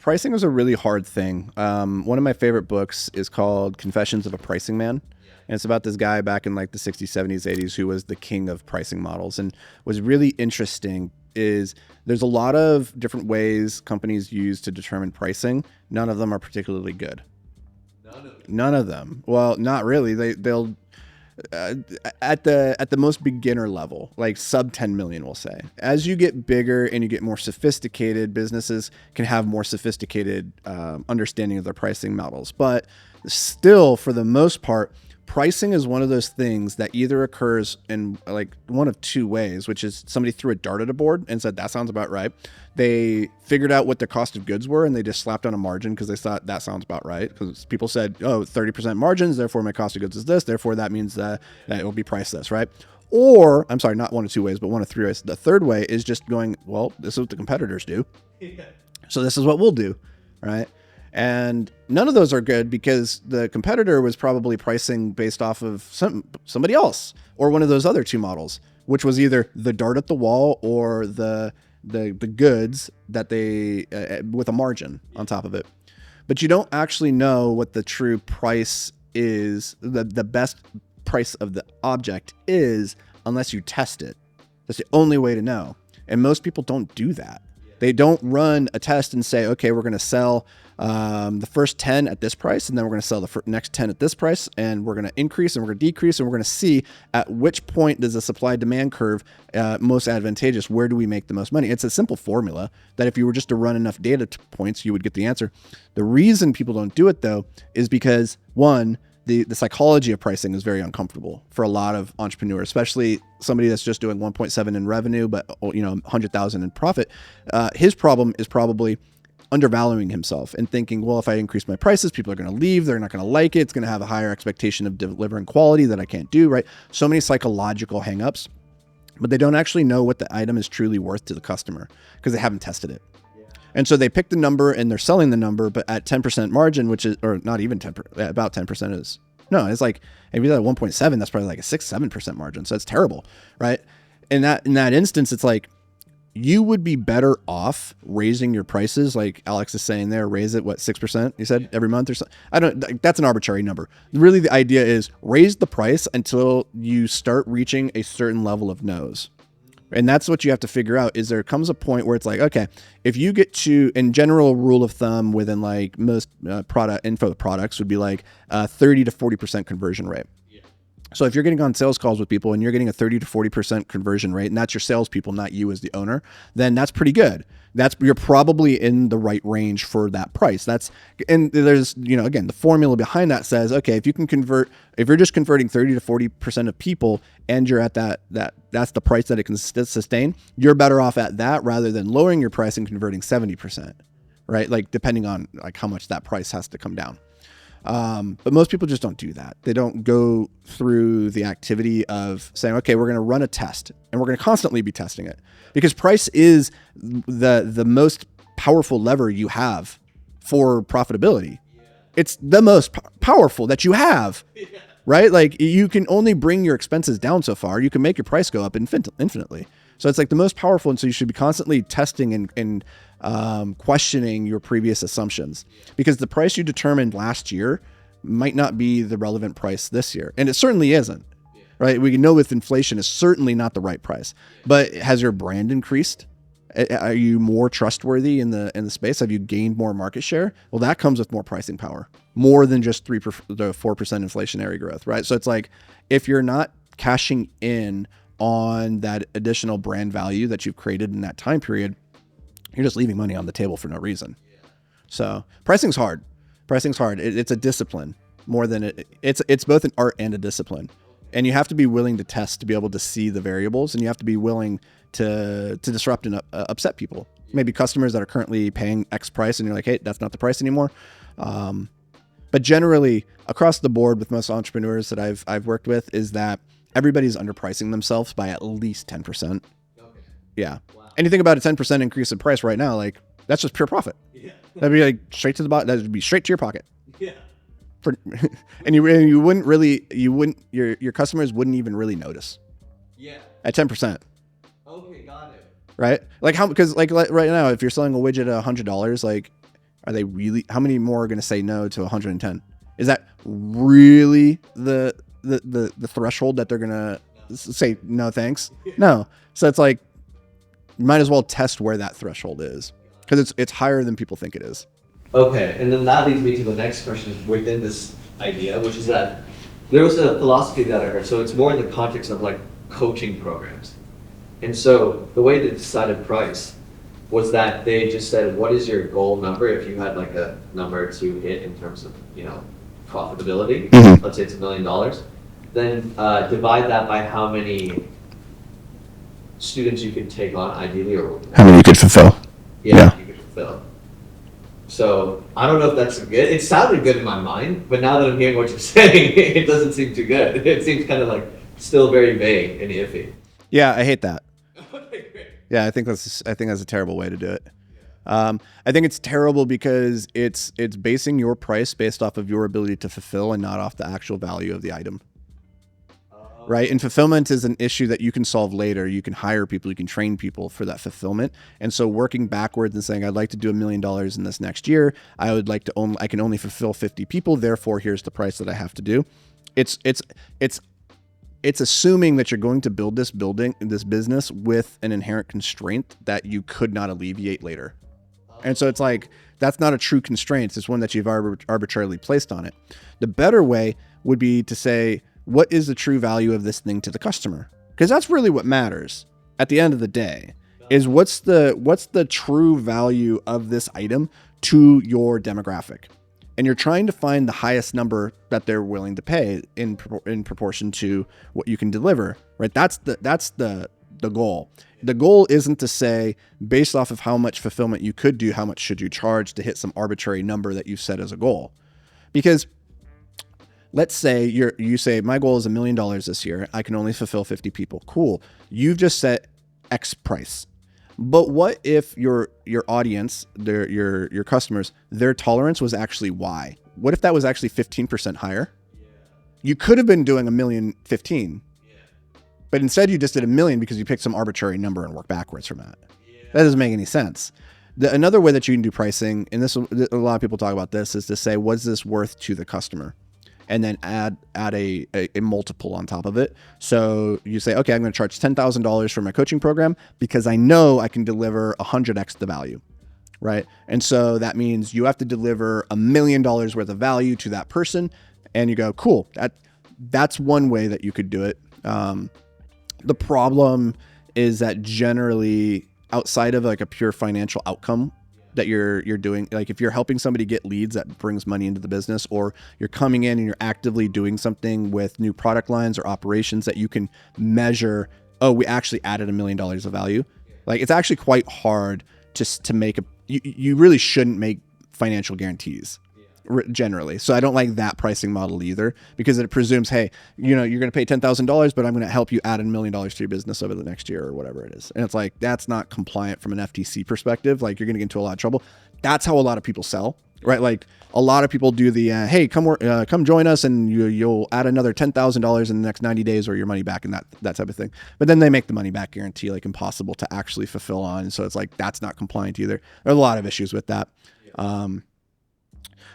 pricing is a really hard thing. One of my favorite books is called Confessions of a Pricing Man. And it's about this guy back in like the 60s, 70s, 80s who was the king of pricing models. And what's really interesting is there's a lot of different ways companies use to determine pricing. None of them are particularly good. None of them. Well, not really. They'll at the most beginner level, like sub 10 million, we'll say. As you get bigger and you get more sophisticated, businesses can have more sophisticated understanding of their pricing models. But still, for the most part, pricing is one of those things that either occurs in like one of two ways, which is somebody threw a dart at a board and said, that sounds about right. They figured out what the cost of goods were and they just slapped on a margin because they thought that sounds about right. Because people said, oh, 30% margins, therefore my cost of goods is this. Therefore, that means that it will be priced this, right? Or, I'm sorry, not one of two ways, but one of three ways. The third way is just going, well, this is what the competitors do. So this is what we'll do, right? And none of those are good because the competitor was probably pricing based off of somebody else or one of those other two models, which was either the dart at the wall or the goods that they with a margin on top of it. But you don't actually know what the true price is, the best price of the object is, unless you test it. That's the only way to know. And most people don't do that. They don't run a test and say, okay, we're going to sell the first 10 at this price, and then we're going to sell the next 10 at this price, and we're going to increase and we're going to decrease, and we're going to see at which point does the supply-demand curve most advantageous. Where do we make the most money? It's a simple formula that if you were just to run enough data points, you would get the answer. The reason people don't do it, though, is because, one, the psychology of pricing is very uncomfortable for a lot of entrepreneurs, especially somebody that's just doing 1.7 in revenue, but 100,000 in profit. His problem is probably undervaluing himself and thinking, well, if I increase my prices, people are going to leave. They're not going to like it. It's going to have a higher expectation of delivering quality that I can't do, right? So many psychological hangups, but they don't actually know what the item is truly worth to the customer because they haven't tested it. And so they pick the number and they're selling the number, but at 10% margin, which is, or not even 10, about 10% is, no, it's like, if you're at 1.7, that's probably like a 6-7% margin. So it's terrible, right? In that instance, it's like, you would be better off raising your prices. Like Alex is saying there, raise it, 6%, you said every month or something. That's an arbitrary number. Really, the idea is raise the price until you start reaching a certain level of no's. And that's what you have to figure out is there comes a point where it's like, okay, if you get to, in general rule of thumb within like most product info products would be like 30 to 40% conversion rate. Yeah. So if you're getting on sales calls with people and you're getting a 30 to 40% conversion rate, and that's your salespeople, not you as the owner, then that's pretty good. You're probably in the right range for that price. And there's, again, the formula behind that says, okay, if you're just converting 30 to 40% of people and you're at that's the price that it can sustain, you're better off at that rather than lowering your price and converting 70%, right? Like depending on like how much that price has to come down. But most people just don't do that. They don't go through the activity of saying, okay, we're going to run a test and we're going to constantly be testing it because price is the most powerful lever you have for profitability. Yeah. It's the most powerful that you have, right? Like you can only bring your expenses down so far. You can make your price go up infinitely. So it's like the most powerful. And so you should be constantly testing and questioning your previous assumptions because the price you determined last year might not be the relevant price this year. And it certainly isn't, right? We know with inflation it's certainly not the right price, but has your brand increased? Are you more trustworthy in the space? Have you gained more market share? Well, that comes with more pricing power, more than just 4% inflationary growth, right? So it's like, if you're not cashing in on that additional brand value that you've created in that time period, you're just leaving money on the table for no reason. So pricing's hard. It's a discipline more than it's both an art and a discipline. And you have to be willing to test to be able to see the variables, and you have to be willing to disrupt and upset people. Maybe customers that are currently paying X price and you're like, hey, that's not the price anymore. But generally across the board with most entrepreneurs that I've worked with is that everybody's underpricing themselves by at least 10%. Okay. Yeah. Wow. And you think about a 10% increase in price right now, like that's just pure profit. Yeah. That'd be like straight to the bottom. That'd be straight to your pocket. Yeah. And you wouldn't really, your customers wouldn't even really notice. Yeah. At 10%. Okay. Got it. Right. Like because like right now, if you're selling a widget at $100, like Are they really, how many more are going to say no to 110? Is that really the threshold that they're going to say no thanks? No. So it's like, you might as well test where that threshold is, because it's higher than people think it is. Okay, and then that leads me to the next question within this idea, which is that there was a philosophy that I heard, so it's more in the context of like coaching programs. And so the way they decided price was that they just said, what is your goal number if you had like a number to hit in terms of, profitability? Mm-hmm. Let's say it's $1 million. Then divide that by how many students you could take on ideally, or How many you could fulfill. yeah. You could fulfill. So I don't know if that's good. It sounded good in my mind, but now that I'm hearing what you're saying, it doesn't seem too good. It seems kind of like still very vague and iffy. Yeah, I hate that. Okay, great. Yeah, I think that's a terrible way to do it. I think it's terrible because it's basing your price based off of your ability to fulfill and not off the actual value of the item. Right? And fulfillment is an issue that you can solve later. You can hire people, you can train people for that fulfillment. And so working backwards and saying, I'd like to do $1 million in this next year. I can only fulfill 50 people. Therefore, here's the price that I have to do. It's assuming that you're going to build this business with an inherent constraint that you could not alleviate later. And so it's like, that's not a true constraint. It's one that you've arbitrarily placed on it. The better way would be to say, what is the true value of this thing to the customer? Because that's really what matters at the end of the day, is what's the true value of this item to your demographic. And you're trying to find the highest number that they're willing to pay in proportion to what you can deliver, right? That's the goal. The goal isn't to say, based off of how much fulfillment you could do, how much should you charge to hit some arbitrary number that you've set as a goal. Because let's say you say, my goal is $1 million this year. I can only fulfill 50 people. Cool. You've just set X price. But what if your audience, your customers, their tolerance was actually Y? What if that was actually 15% higher? Yeah. You could have been doing $1,015,000. But instead you just did $1 million because you picked some arbitrary number and worked backwards from that. Yeah. That doesn't make any sense. Another way that you can do pricing, and a lot of people talk about this, is to say, what's this worth to the customer? And then add a multiple on top of it. So you say, okay, I'm going to charge $10,000 for my coaching program because I know I can deliver 100x the value, right? And so that means you have to deliver $1 million worth of value to that person. And you go, cool, that's one way that you could do it. The problem is that generally, outside of like a pure financial outcome that you're doing, like if you're helping somebody get leads that brings money into the business, or you're coming in and you're actively doing something with new product lines or operations that you can measure, oh, we actually added $1 million of value. Like, it's actually quite hard to make you really shouldn't make financial guarantees generally. So I don't like that pricing model either, because it presumes, hey, you're going to pay $10,000, but I'm going to help you add $1 million to your business over the next year or whatever it is. And it's like, that's not compliant from an FTC perspective. Like, you're going to get into a lot of trouble. That's how a lot of people sell, right? Like, a lot of people do the, hey, come join us and you'll add another $10,000 in the next 90 days or your money back, and that type of thing. But then they make the money back guarantee like impossible to actually fulfill on. So it's like, that's not compliant either. There are a lot of issues with that.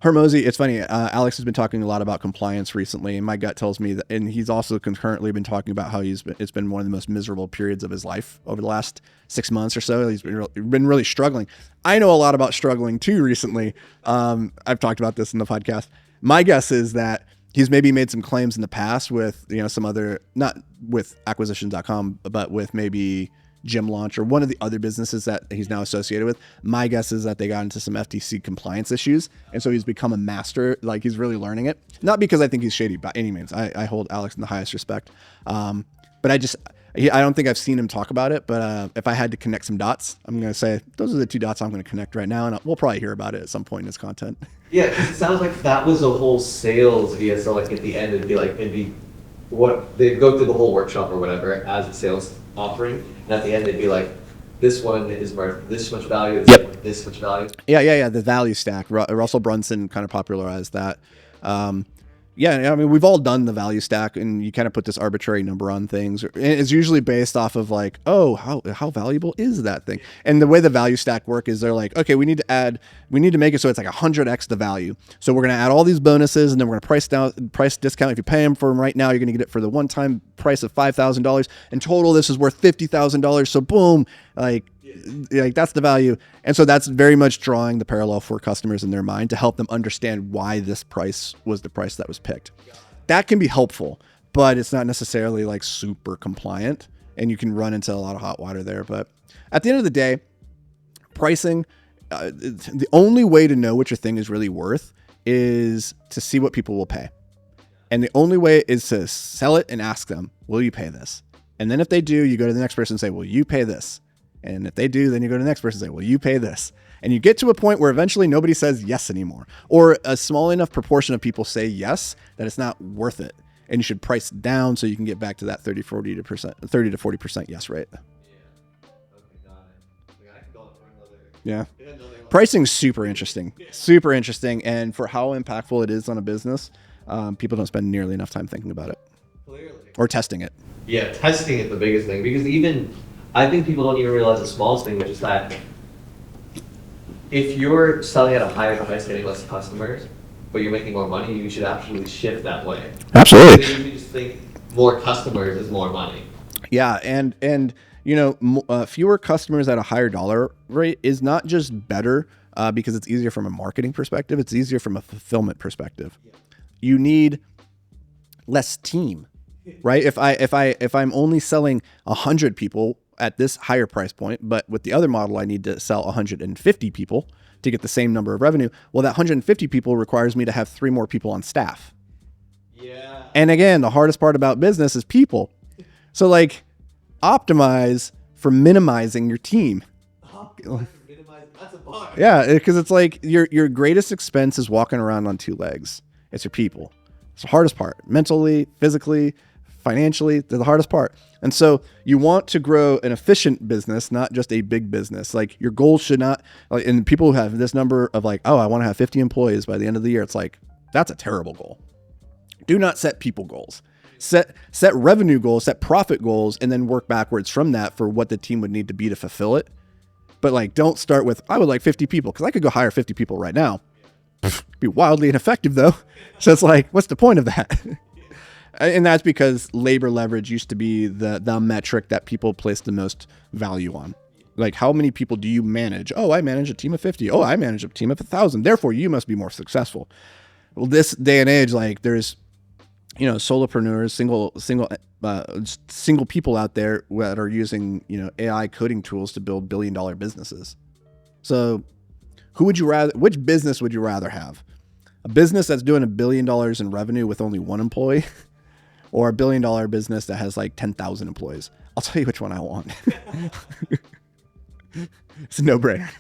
Hormozy, it's funny. Alex has been talking a lot about compliance recently, and my gut tells me that, and he's also concurrently been talking about how it's been one of the most miserable periods of his life over the last 6 months or so. He's been really struggling. I know a lot about struggling too recently. I've talked about this in the podcast. My guess is that he's maybe made some claims in the past with, some other, not with acquisitions.com, but with maybe Gym Launch or one of the other businesses that he's now associated with. My guess is that they got into some FTC compliance issues, and so he's become a master. Like, he's really learning it. Not because I think he's shady by any means. I hold Alex in the highest respect. But I don't think I've seen him talk about it. But if I had to connect some dots, I'm going to say those are the two dots I'm going to connect right now, and we'll probably hear about it at some point in his content. Yeah, because it sounds like that was a whole sales idea. So like at the end, it'd be what they'd go through the whole workshop or whatever as a sales offering, and at the end they'd be like, this one is worth this much value, this one this much value. Yeah. The value stack. Russell Brunson kind of popularized that. Yeah, I mean, we've all done the value stack, and you kind of put this arbitrary number on things. And it's usually based off of like, oh, how valuable is that thing? And the way the value stack work is they're like, okay, we need to make it so it's like 100x the value. So we're going to add all these bonuses, and then we're going to price discount. If you pay them for them right now, you're going to get it for the one-time price of $5,000. In total, this is worth $50,000. So boom, like that's the value. And so that's very much drawing the parallel for customers in their mind to help them understand why this price was the price that was picked. That can be helpful, but it's not necessarily like super compliant, and you can run into a lot of hot water there. But at the end of the day, pricing, the only way to know what your thing is really worth is to see what people will pay. And the only way is to sell it and ask them, will you pay this? And then if they do, you go to the next person and say, will you pay this? And if they do, then you go to the next person and say, will you pay this? And you get to a point where eventually nobody says yes anymore, or a small enough proportion of people say yes that it's not worth it. And you should price down so you can get back to that 30 to 40% yes rate. Yeah. Okay, got it. I can go for another. Yeah. Pricing's super interesting. Super interesting. And for how impactful it is on a business, people don't spend nearly enough time thinking about it. Clearly. Or testing it. Yeah, testing is the biggest thing, because I think people don't even realize the smallest thing, which is that if you're selling at a higher price, getting less customers, but you're making more money, you should actually shift that way. Absolutely. You should just think more customers is more money. Yeah, and fewer customers at a higher dollar rate is not just better because it's easier from a marketing perspective. It's easier from a fulfillment perspective. Yeah. You need less team, right? If I'm only selling 100 people at this higher price point, but with the other model, I need to sell 150 people to get the same number of revenue. Well, that 150 people requires me to have 3 more people on staff. Yeah. And again, the hardest part about business is people. So like, optimize for minimizing your team. That's a bar. Yeah, because it's like your greatest expense is walking around on 2 legs. It's your people. It's the hardest part. Mentally, physically, financially, they're the hardest part. And so you want to grow an efficient business, not just a big business. Like your goal should not, like, and people who have this number of like, oh, I want to have 50 employees by the end of the year. It's like, that's a terrible goal. Do not set people goals. Set revenue goals, set profit goals, and then work backwards from that for what the team would need to be to fulfill it. But like, don't start with, I would like 50 people, because I could go hire 50 people right now. Be wildly ineffective though. So it's like, what's the point of that? And that's because labor leverage used to be the metric that people place the most value on. Like, how many people do you manage? Oh, I manage a team of 50. Oh, I manage a team of 1,000. Therefore, you must be more successful. Well, this day and age, like there's, solopreneurs, single people out there that are using, AI coding tools to build billion-dollar businesses. So which business would you rather have? A business that's doing $1 billion in revenue with only 1 employee, or a $1 billion business that has like 10,000 employees? I'll tell you which one I want. It's a no-brainer.